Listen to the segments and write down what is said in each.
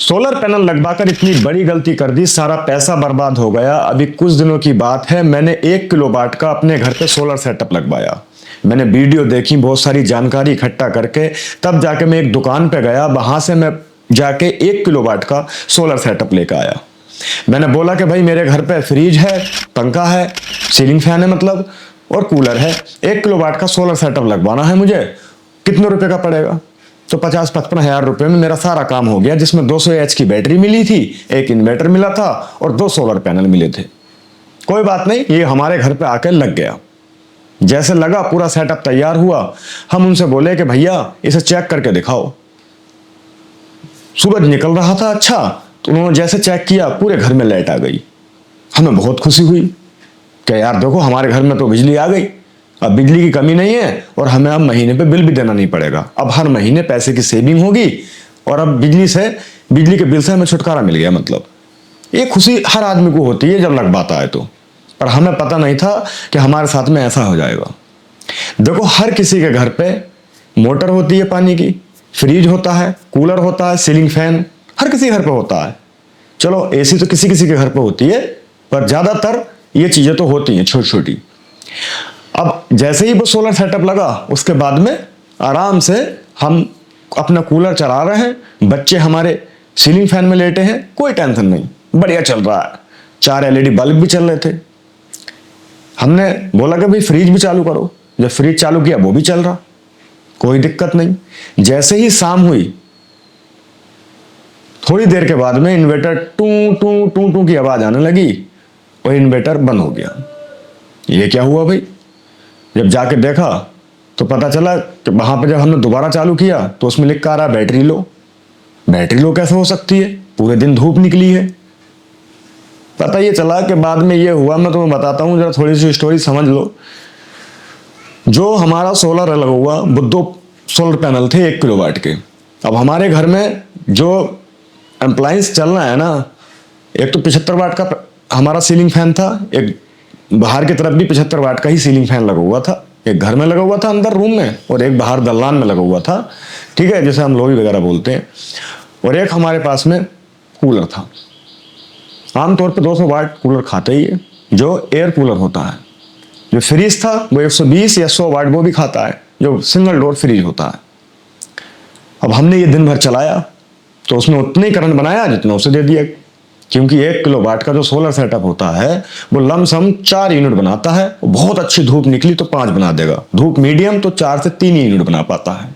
Solar panel लगवाकर इतनी बड़ी गलती कर दी, सारा पैसा बर्बाद हो गया। अभी कुछ दिनों की बात है, मैंने 1 किलोवाट का अपने घर पे सोलर सेटअप लगवाया। मैंने वीडियो देखी, बहुत सारी जानकारी इकट्ठा करके तब जाके मैं एक दुकान पे गया, वहां से मैं जाके 1 किलोवाट का सोलर सेटअप लेकर आया। मैंने बोला कि भाई मेरे घर पे फ्रिज है, पंखा है, सीलिंग फैन है मतलब, और कूलर है, 1 किलोवाट का सोलर सेटअप लगवाना है मुझे, कितने रुपए का पड़ेगा? तो 50-55 हजार रुपए में मेरा सारा काम हो गया, जिसमें 200 एच की बैटरी मिली थी, एक इन्वर्टर मिला था और 2 सोलर पैनल मिले थे। कोई बात नहीं, ये हमारे घर पे आकर लग गया। जैसे लगा, पूरा सेटअप तैयार हुआ, हम उनसे बोले कि भैया इसे चेक करके दिखाओ। सूरज निकल रहा था अच्छा, तो उन्होंने जैसे चेक किया, पूरे घर में लाइट आ गई। हमें बहुत खुशी हुई कि यार देखो, हमारे घर में तो बिजली आ गई, अब बिजली की कमी नहीं है और हमें अब महीने पे बिल भी देना नहीं पड़ेगा। अब हर महीने पैसे की सेविंग होगी और अब बिजली के बिल से हमें छुटकारा मिल गया। मतलब ये खुशी हर आदमी को होती है जब लग पाता है तो, पर हमें पता नहीं था कि हमारे साथ में ऐसा हो जाएगा। देखो, हर किसी के घर पे मोटर होती है पानी की, फ्रिज होता है, कूलर होता है, सीलिंग फैन हर किसी के घर पे होता है। चलो एसी तो किसी किसी के घर पे होती है, पर ज्यादातर ये चीजें तो होती हैं छोटी छोटी। अब जैसे ही वो सोलर सेटअप लगा, उसके बाद में आराम से हम अपना कूलर चला रहे हैं, बच्चे हमारे सीलिंग फैन में लेटे हैं, कोई टेंशन नहीं, बढ़िया चल रहा है। 4 एलईडी बल्ब भी चल रहे थे। हमने बोला कि भाई फ्रिज भी चालू करो, जब फ्रिज चालू किया वो भी चल रहा, कोई दिक्कत नहीं। जैसे ही शाम हुई, थोड़ी देर के बाद में इन्वर्टर टू टू टू टू की आवाज आने लगी और इन्वर्टर बंद हो गया। ये क्या हुआ भाई? जब जाके देखा तो पता चला कि वहां पे जब हमने दोबारा चालू किया तो उसमें लिखा आ रहा बैटरी लो। बैटरी लो कैसे हो सकती है? पूरे दिन धूप निकली है। पता ये चला कि बाद में ये हुआ, मैं तुम्हें बताता हूँ, जरा थोड़ी सी स्टोरी समझ लो। जो हमारा सोलर लगा हुआ, वो 2 सोलर पैनल थे 1 किलोवाट के। अब हमारे घर में जो अप्लायंस चल रहा है ना, एक तो 75 वाट का हमारा सीलिंग फैन था, एक बाहर की तरफ भी 75 वाट का ही सीलिंग फैन लगा हुआ था। एक घर में लगा हुआ था अंदर रूम में, और एक बाहर दलान में लगा हुआ था, ठीक है, जैसे हम लोबी वगैरह बोलते हैं। और एक हमारे पास में कूलर था। आमतौर पे 200 वाट कूलर खाता ही है, जो एयर कूलर होता है। जो फ्रिज था वो 120 या 100 वाट वो भी खाता है, जो सिंगल डोर फ्रिज होता है। अब हमने ये दिन भर चलाया तो उसमें उतने ही करंट बनाया जितना उसे दे दिया, क्योंकि 1 किलोवाट का जो सोलर सेटअप होता है वो लमसम 4 यूनिट बनाता है। बहुत अच्छी धूप निकली तो 5 बना देगा, धूप मीडियम तो 4 से 3 यूनिट बना पाता है।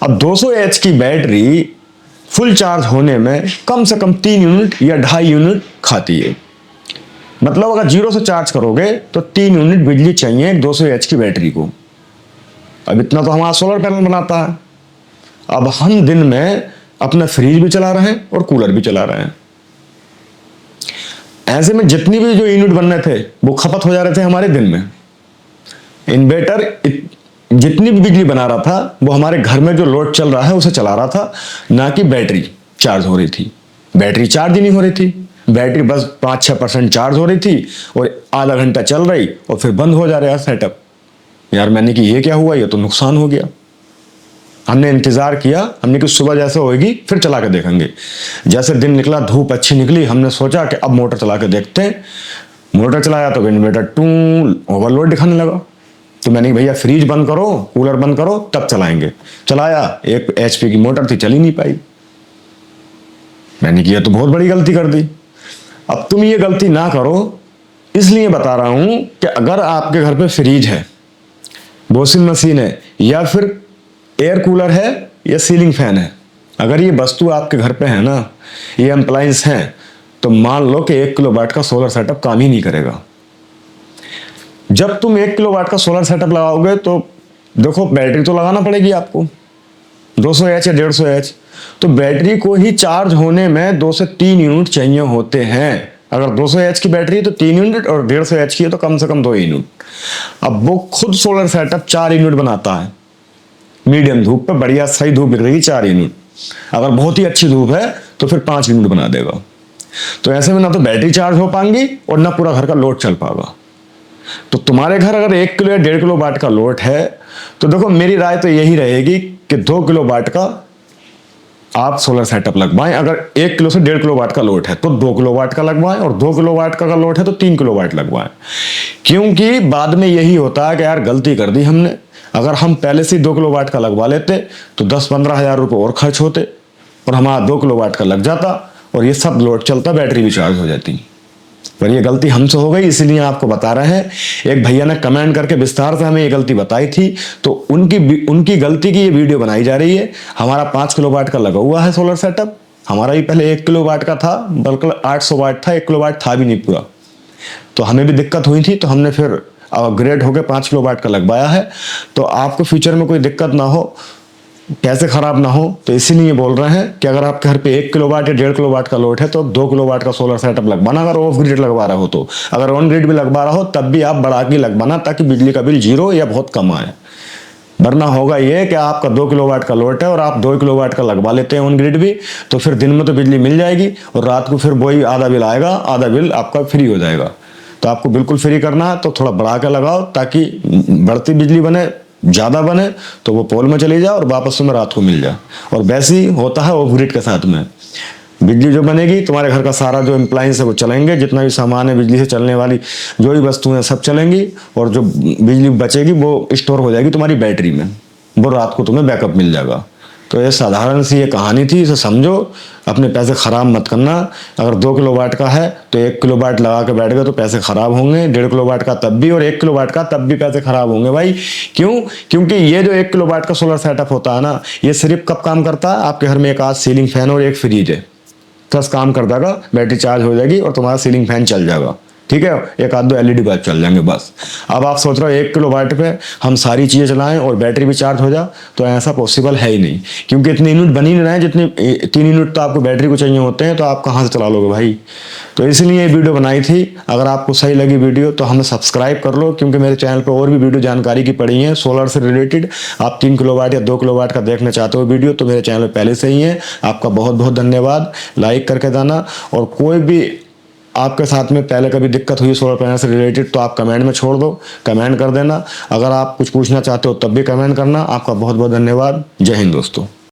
अब 200 एच की बैटरी फुल चार्ज होने में कम से कम 3 यूनिट या 2.5 यूनिट खाती है। मतलब अगर 0 से चार्ज करोगे तो 3 यूनिट बिजली चाहिए 200 एच की बैटरी को। अब इतना तो हमारा सोलर पैनल बनाता है। अब हम दिन में अपना फ्रिज भी चला रहे हैं और कूलर भी चला रहे हैं। ऐसे में जितनी भी जो यूनिट बनने थे वो खपत हो जा रहे थे हमारे दिन में। इन्वर्टर जितनी भी बिजली बना रहा था वो हमारे घर में जो लोड चल रहा है उसे चला रहा था, ना कि बैटरी चार्ज हो रही थी। बैटरी चार्ज ही नहीं हो रही थी, बैटरी बस 5-6% चार्ज हो रही थी और आधा घंटा चल रही और फिर बंद हो जा रहा है सेटअप। यार मैंने कि ये क्या हुआ, ये तो नुकसान हो गया। हमने इंतजार किया, हमने कि सुबह जैसे होगी फिर चला के देखेंगे। जैसे दिन निकला, धूप अच्छी निकली, हमने सोचा कि अब मोटर चला के देखते हैं। मोटर चलाया तो इन्वर्टर टू ओवरलोड दिखाने लगा। तो मैंने भैया फ्रिज बंद करो, कूलर बंद करो, तब चलाएंगे। चलाया, 1 HP की मोटर थी, चल ही नहीं पाई। मैंने किया तो बहुत बड़ी गलती कर दी। अब तुम ये गलती ना करो, इसलिए बता रहा हूं कि अगर आपके घर पे फ्रिज है, वॉशिंग मशीन है, या फिर एयर कूलर है या सीलिंग फैन है, अगर ये वस्तु आपके घर पे है ना, ये अप्लायंस हैं, तो मान लो कि 1 किलोवाट का सोलर सेटअप काम ही नहीं करेगा। जब तुम 1 किलोवाट का सोलर सेटअप लगाओगे तो देखो, बैटरी तो लगाना पड़ेगी आपको 200 एच या 150 एच। तो बैटरी को ही चार्ज होने में 2 से 3 यूनिट चाहिए होते हैं। अगर 200 एच की बैटरी है तो 3 यूनिट, और 150 एच की है तो कम से कम 2 यूनिट। अब वो खुद सोलर सेटअप 4 यूनिट बनाता है। मीडियम धूप पे, बढ़िया सही धूप निकल रही 4 यूनिट, अगर बहुत ही अच्छी धूप है तो फिर 5 यूनिट बना देगा। तो ऐसे में ना तो बैटरी चार्ज हो पाएंगी और ना पूरा घर का लोड चल पाएगा। तो तुम्हारे घर अगर 1 किलो या 1.5 किलोवाट का लोड है तो देखो, मेरी राय तो यही रहेगी कि 2 किलोवाट का आप सोलर सेटअप लगवाएं। अगर 1 किलो से 1.5 किलो वाट का लोड है तो 2 किलो वाट का लगवाएं, और 2 किलो वाट का लोड है तो 3 किलो वाट लगवाएं। क्योंकि बाद में यही होता है कि यार गलती कर दी हमने, अगर हम पहले से 2 किलो वाट का लगवा लेते तो 10-15 हज़ार रुपये और खर्च होते और हमारा 2 किलो वाट का लग जाता और ये सब लोड चलता, बैटरी भी चार्ज हो जाती। पर ये गलती हमसे हो गई, इसलिए आपको बता रहे हैं। एक भैया ने कमेंट करके विस्तार से हमें ये गलती बताई थी, तो उनकी गलती की ये वीडियो बनाई जा रही है। हमारा 5 किलो वाट का लगा हुआ है सोलर सेटअप। हमारा भी पहले 1 किलो वाट का था, बल्कि 800 वाट था, 1 किलो वाट था भी नहीं पूरा। तो हमें भी दिक्कत हुई थी, तो हमने फिर अपग्रेड होकर 5 किलो वाट का लगवाया है। तो आपको फ्यूचर में कोई दिक्कत ना हो, पैसे खराब ना हो, तो इसीलिए बोल रहे हैं कि अगर आपके घर पे 1 किलो वाट या 1.5 किलो वाट का लोड है तो 2 किलो वाट का सोलर सेटअप लगवाना, अगर ऑफ ग्रिड लगवा रहा हो तो। अगर ऑन ग्रिड भी लगवा रहा हो तब भी आप बढ़ा के लगवाना, ताकि बिजली का बिल 0 या बहुत कम आए। वरना होगा ये कि आपका 2 किलो वाट का लोड है और आप 2 किलो वाट का लगवा लेते हैं ऑन ग्रिड भी, तो फिर दिन में तो बिजली मिल जाएगी और रात को फिर वही आधा बिल आएगा, आधा बिल आपका फ्री हो जाएगा। तो आपको बिल्कुल फ्री करना है तो थोड़ा बढ़ा के लगाओ, ताकि बढ़ती बिजली बने, ज़्यादा बने तो वो पोल में चली जाए और वापस में रात को मिल जाए। और वैसे ही होता है ऑफ ग्रिड के साथ में। बिजली जो बनेगी, तुम्हारे घर का सारा जो इम्प्लाइंस है वो चलेंगे, जितना भी सामान है बिजली से चलने वाली जो भी वस्तुएं सब चलेंगी, और जो बिजली बचेगी वो स्टोर हो जाएगी तुम्हारी बैटरी में, वो रात को तुम्हें बैकअप मिल जाएगा। तो ये साधारण सी ये कहानी थी, इसे समझो, अपने पैसे खराब मत करना। अगर 2 किलो वाट का है तो 1 किलो वाट लगा के बैठ गए तो पैसे खराब होंगे, 1.5 किलो वाट का तब भी, और 1 किलो वाट का तब भी पैसे खराब होंगे भाई। क्यों? क्योंकि ये जो 1 किलो वाट का सोलर सेटअप होता है ना, ये सिर्फ कब काम करता है, आपके घर में एक आध सीलिंग फैन और एक फ्रिज है, बस काम कर देगा, बैटरी चार्ज हो जाएगी और तुम्हारा सीलिंग फैन चल जाएगा, ठीक है, एक आध 2 LED बल्ब चल जाएंगे बस। अब आप सोच रहे हो 1 किलो वाट पे हम सारी चीज़ें चलाएं और बैटरी भी चार्ज हो जा, तो ऐसा पॉसिबल है ही नहीं, क्योंकि इतने यूनिट बन ही नहीं रहे, जितने 3 यूनिट तो आपको बैटरी को चाहिए होते हैं, तो आप कहाँ से चला लोगे भाई। तो इसलिए ये वीडियो बनाई थी। अगर आपको सही लगी वीडियो तो हमें सब्सक्राइब कर लो, क्योंकि मेरे चैनल पर और भी वीडियो जानकारी की पड़ी है सोलर से रिलेटेड। आप 3 किलो वाट या 2 किलो वाट का देखना चाहते हो वीडियो तो मेरे चैनल पर पहले से ही है। आपका बहुत बहुत धन्यवाद, लाइक करके जाना। और कोई भी आपके साथ में पहले कभी दिक्कत हुई सोलर पैनल से रिलेटेड तो आप कमेंट में छोड़ दो, कमेंट कर देना। अगर आप कुछ पूछना चाहते हो तब भी कमेंट करना। आपका बहुत बहुत धन्यवाद। जय हिंद दोस्तों।